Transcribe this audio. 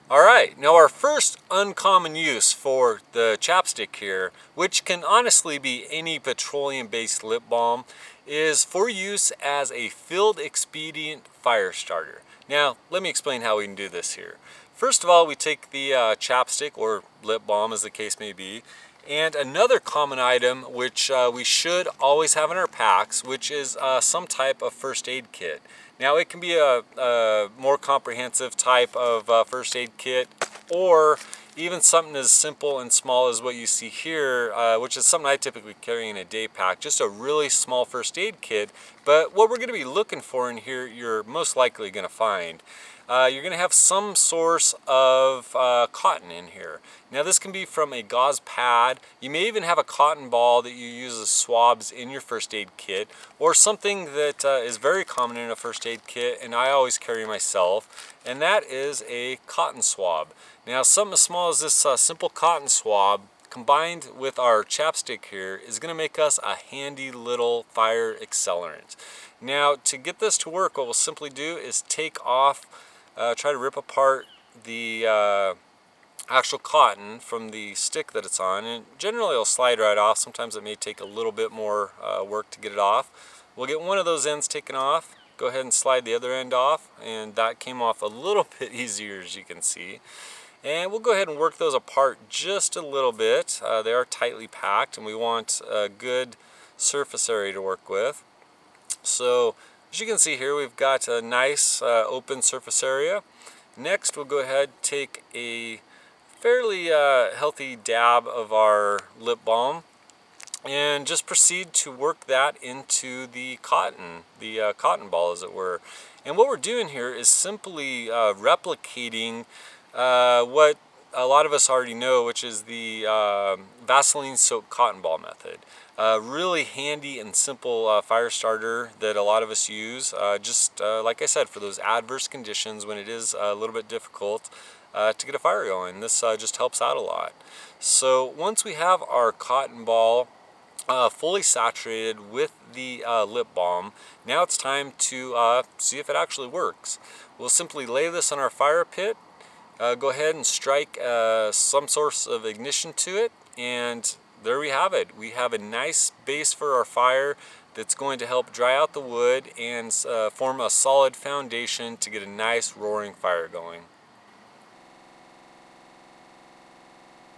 Alright, now our first uncommon use for the chapstick here, which can honestly be any petroleum-based lip balm, is for use as a field expedient fire starter. Now, let me explain how we can do this here. First of all, we take the chapstick, or lip balm as the case may be, and another common item which we should always have in our packs, which is some type of first aid kit. Now it can be a more comprehensive type of first aid kit, or even something as simple and small as what you see here, which is something I typically carry in a day pack, just a really small first aid kit. But what we're going to be looking for in here, you're most likely going to find. You're going to have some source of cotton in here. Now this can be from a gauze pad. You may even have a cotton ball that you use as swabs in your first aid kit, or something that is very common in a first aid kit and I always carry myself, and that is a cotton swab. Now something as small as this simple cotton swab combined with our chapstick here is going to make us a handy little fire accelerant. Now to get this to work, what we'll simply do is take off, try to rip apart the actual cotton from the stick that it's on, and generally it'll slide right off. Sometimes it may take a little bit more work to get it off. We'll get one of those ends taken off, go ahead and slide the other end off, and that came off a little bit easier, as you can see. And we'll go ahead and work those apart just a little bit. They are tightly packed and we want a good surface area to work with. So as you can see here, we've got a nice open surface area. Next we'll go ahead and take a fairly healthy dab of our lip balm and just proceed to work that into the cotton ball, as it were. And what we're doing here is simply replicating what a lot of us already know, which is the Vaseline soaked cotton ball method. Really handy and simple fire starter that a lot of us use, just like I said, for those adverse conditions when it is a little bit difficult to get a fire going. This just helps out a lot. So once we have our cotton ball fully saturated with the lip balm, now it's time to see if it actually works. We'll simply lay this on our fire pit, go ahead and strike some source of ignition to it, and there we have it. We have a nice base for our fire that's going to help dry out the wood and form a solid foundation to get a nice roaring fire going.